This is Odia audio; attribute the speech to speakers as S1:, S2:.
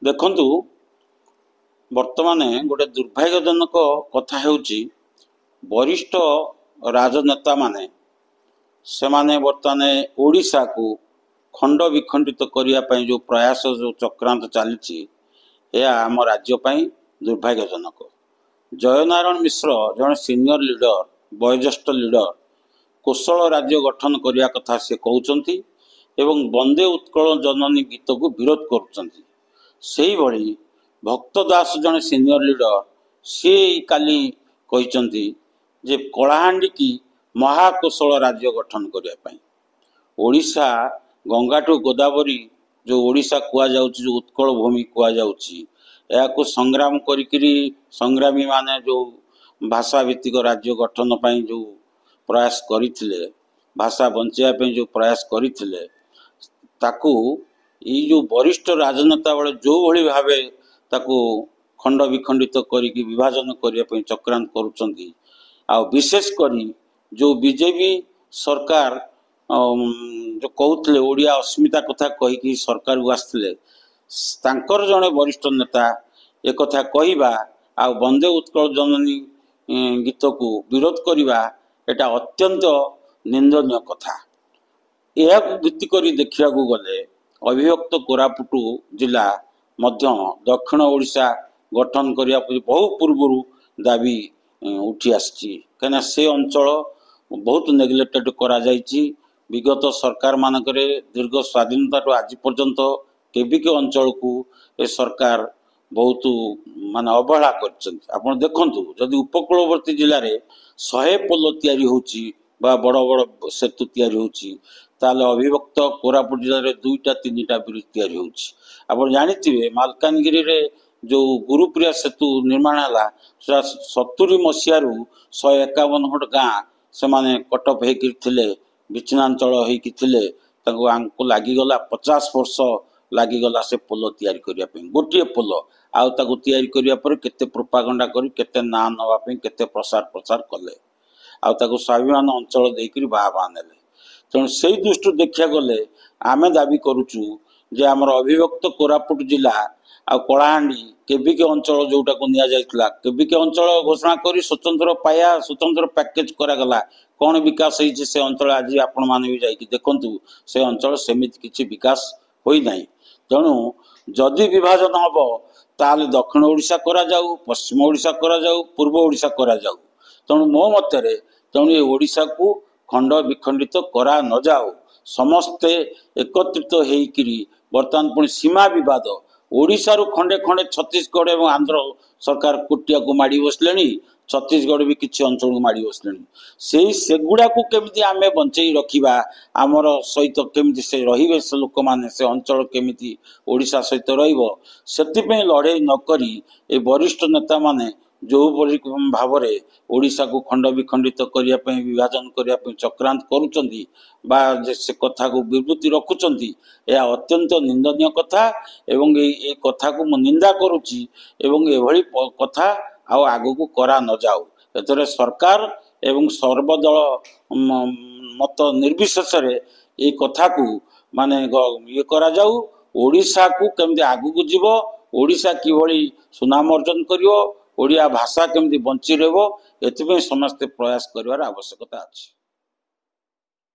S1: ଦେଖନ୍ତୁ ବର୍ତ୍ତମାନ ଗୋଟେ ଦୁର୍ଭାଗ୍ୟଜନକ କଥା ହେଉଛି ବରିଷ୍ଠ ରାଜନେତା ମାନେ ସେମାନେ ବର୍ତ୍ତମାନ ଓଡ଼ିଶାକୁ ଖଣ୍ଡ ବିଖଣ୍ଡିତ କରିବା ପାଇଁ ଯେଉଁ ପ୍ରୟାସ ଯେଉଁ ଚକ୍ରାନ୍ତ ଚାଲିଛି ଏହା ଆମ ରାଜ୍ୟ ପାଇଁ ଦୁର୍ଭାଗ୍ୟଜନକ। ଜୟନାରାୟଣ ମିଶ୍ର ଜଣେ ସିନିୟର ଲିଡର, ବୟୋଜ୍ୟେଷ୍ଠ ଲିଡର, କୋଶଳ ରାଜ୍ୟ ଗଠନ କରିବା କଥା ସେ କହୁଛନ୍ତି ଏବଂ ବନ୍ଦେ ଉତ୍କଳ ଜନନୀ ଗୀତକୁ ବିରୋଧ କରୁଛନ୍ତି। ସେଇଭଳି ଭକ୍ତ ଦାସ ଜଣେ ସିନିୟର ଲିଡର, ସିଏ କାଲି କହିଛନ୍ତି ଯେ କଳାହାଣ୍ଡି କି ମହାକୋଶଳ ରାଜ୍ୟ ଗଠନ କରିବା ପାଇଁ ଓଡ଼ିଶା ଗଙ୍ଗାଠୁ ଗୋଦାବରୀ ଯେଉଁ ଓଡ଼ିଶା କୁହାଯାଉଛି, ଯେଉଁ ଉତ୍କଳ ଭୂମି କୁହାଯାଉଛି, ଏହାକୁ ସଂଗ୍ରାମ କରିକିରି ସଂଗ୍ରାମୀ ମାନେ ଯେଉଁ ଭାଷା ଭିତ୍ତିକ ରାଜ୍ୟ ଗଠନ ପାଇଁ ଯେଉଁ ପ୍ରୟାସ କରିଥିଲେ, ଭାଷା ବଞ୍ଚାଇବା ପାଇଁ ଯେଉଁ ପ୍ରୟାସ କରିଥିଲେ, ତାକୁ ଏଇ ଯେଉଁ ବରିଷ୍ଠ ରାଜନେତା ବେଳେ ଯେଉଁଭଳି ଭାବେ ତାକୁ ଖଣ୍ଡ ବିଖଣ୍ଡିତ କରିକି ବିଭାଜନ କରିବା ପାଇଁ ଚକ୍ରାନ୍ତ କରୁଛନ୍ତି। ଆଉ ବିଶେଷ କରି ଯେଉଁ ବିଜେପି ସରକାର ଯେଉଁ କହୁଥିଲେ ଓଡ଼ିଆ ଅସ୍ମିତା କଥା କହିକି ସରକାରକୁ ଆସିଥିଲେ, ତାଙ୍କର ଜଣେ ବରିଷ୍ଠ ନେତା ଏକଥା କହିବା ଆଉ ବନ୍ଦେ ଉତ୍କଳ ଜନନୀ ଗୀତକୁ ବିରୋଧ କରିବା ଏଟା ଅତ୍ୟନ୍ତ ନିନ୍ଦନୀୟ କଥା। ଏହାକୁ ଭିତ୍ତି କରି ଦେଖିବାକୁ ଗଲେ ଅବିଭକ୍ତ କୋରାପୁଟ ଜିଲ୍ଲା ମଧ୍ୟ ଦକ୍ଷିଣ ଓଡ଼ିଶା ଗଠନ କରିବା ବହୁ ପୂର୍ବରୁ ଦାବି ଉଠି ଆସିଛି। କାହିଁକିନା ସେ ଅଞ୍ଚଳ ବହୁତ ନେଗ୍ଲେକ୍ଟେଡ୍ କରାଯାଇଛି। ବିଗତ ସରକାର ମାନଙ୍କରେ ଦୀର୍ଘ ସ୍ୱାଧୀନତାଠୁ ଆଜି ପର୍ଯ୍ୟନ୍ତ କେବିକେ ଅଞ୍ଚଳକୁ ଏ ସରକାର ବହୁତ ମାନେ ଅବହେଳା କରିଛନ୍ତି। ଆପଣ ଦେଖନ୍ତୁ, ଯଦି ଉପକୂଳବର୍ତ୍ତୀ ଜିଲ୍ଲାରେ 100 ପୋଲ ତିଆରି ହେଉଛି ବା ବଡ଼ ବଡ଼ ସେତୁ ତିଆରି ହେଉଛି, ତାହେଲେ ଅବିଭକ୍ତ କୋରାପୁଟ ଜିଲ୍ଲାରେ 2ଟା 3ଟା ବ୍ରିଜ ତିଆରି ହେଉଛି। ଆପଣ ଜାଣିଥିବେ ମାଲକାନଗିରିରେ ଯେଉଁ ଗୁରୁପ୍ରିୟା ସେତୁ ନିର୍ମାଣ ହେଲା, ସେଟା 70 ମସିହାରୁ 151 ଖଣ୍ଡ ଗାଁ ସେମାନେ କଟଅଫ୍ ହେଇକି ଥିଲେ, ବିଚ୍ଛିନ୍ନାଞ୍ଚଳ ହେଇକି ଥିଲେ। ତାଙ୍କୁ ଲାଗିଗଲା 50 ବର୍ଷ ଲାଗିଗଲା ସେ ପୋଲ ତିଆରି କରିବା ପାଇଁ, ଗୋଟିଏ ପୋଲ। ଆଉ ତାକୁ ତିଆରି କରିବା ପରେ କେତେ ପ୍ରୋପାଗଣ୍ଡା କରି କେତେ ନାଁ ନେବା ପାଇଁ କେତେ ପ୍ରଚାର କଲେ, ଆଉ ତାକୁ ସ୍ୱାଭିମାନ ଅଞ୍ଚଳ ଦେଇକରି ବାହା ନେଲେ। ତେଣୁ ସେଇ ଦୃଷ୍ଟିରୁ ଦେଖିବାକୁ ଗଲେ ଆମେ ଦାବି କରୁଛୁ ଯେ ଆମର ଅବିଭକ୍ତ କୋରାପୁଟ ଜିଲ୍ଲା ଆଉ କଳାହାଣ୍ଡି କେବିକେ ଅଞ୍ଚଳ ଯେଉଁଟାକୁ ନିଆଯାଇଥିଲା, କେବିକେ ଅଞ୍ଚଳ ଘୋଷଣା କରି ସ୍ୱତନ୍ତ୍ର ପାହ୍ୟା ସ୍ୱତନ୍ତ୍ର ପ୍ୟାକେଜ କରାଗଲା। କ'ଣ ବିକାଶ ହେଇଛି ସେ ଅଞ୍ଚଳ? ଆଜି ଆପଣମାନେ ବି ଯାଇକି ଦେଖନ୍ତୁ, ସେ ଅଞ୍ଚଳ ସେମିତି କିଛି ବିକାଶ ହୋଇନାହିଁ। ତେଣୁ ଯଦି ବିଭାଜନ ହେବ ତାହେଲେ ଦକ୍ଷିଣ ଓଡ଼ିଶା କରାଯାଉ, ପଶ୍ଚିମ ଓଡ଼ିଶା କରାଯାଉ, ପୂର୍ବ ଓଡ଼ିଶା କରାଯାଉ। ତେଣୁ ମୋ ମତରେ ଏ ଓଡ଼ିଶାକୁ ଖଣ୍ଡ ବିଖଣ୍ଡିତ କରା ନଯାଉ, ସମସ୍ତେ ଏକତ୍ରିତ ହେଇକିରି ବର୍ତ୍ତମାନ ପୁଣି ସୀମା ବିବାଦ ଓଡ଼ିଶାରୁ ଖଣ୍ଡେ ଖଣ୍ଡେ ଛତିଶଗଡ଼ ଏବଂ ଆନ୍ଧ୍ର ସରକାର କୋଟିଆକୁ ମାଡ଼ି ବସିଲେଣି, ଛତିଶଗଡ଼ ବି କିଛି ଅଞ୍ଚଳକୁ ମାଡ଼ି ବସିଲେଣି। ସେଗୁଡ଼ାକୁ କେମିତି ଆମେ ବଞ୍ଚେଇ ରଖିବା, ଆମର ସହିତ କେମିତି ସେ ରହିବେ, ସେ ଲୋକମାନେ, ସେ ଅଞ୍ଚଳ କେମିତି ଓଡ଼ିଶା ସହିତ ରହିବ, ସେଥିପାଇଁ ଲଢ଼େଇ ନକରି ଏ ବରିଷ୍ଠ ନେତାମାନେ ଯେଉଁଭଳି ଭାବରେ ଓଡ଼ିଶାକୁ ଖଣ୍ଡ ବିଖଣ୍ଡିତ କରିବା ପାଇଁ, ବିଭାଜନ କରିବା ପାଇଁ ଚକ୍ରାନ୍ତ କରୁଛନ୍ତି ବା ସେ କଥାକୁ ବିବୃତ୍ତି ରଖୁଛନ୍ତି, ଏହା ଅତ୍ୟନ୍ତ ନିନ୍ଦନୀୟ କଥା। ଏବଂ এই କଥାକୁ ମୁଁ ନିନ୍ଦା କରୁଛି ଏବଂ ଏଭଳି କଥା ଆଉ ଆଗକୁ କରା ନଯାଉ। ଏଥିରେ ସରକାର ଏବଂ ସର୍ବଦଳ ମତ ନିର୍ବିଶେଷରେ এই କଥାକୁ ମାନେ ଇଏ କରାଯାଉ। ଓଡ଼ିଶାକୁ କେମିତି ଆଗକୁ ଯିବ, ଓଡ଼ିଶା କିଭଳି ସୁନାମ ଅର୍ଜନ କରିବ, ଓଡ଼ିଆ ଭାଷା କେମିତି ବଞ୍ଚି ରହିବ, ଏଥିପାଇଁ ସମସ୍ତେ ପ୍ରୟାସ କରିବାର ଆବଶ୍ୟକତା ଅଛି।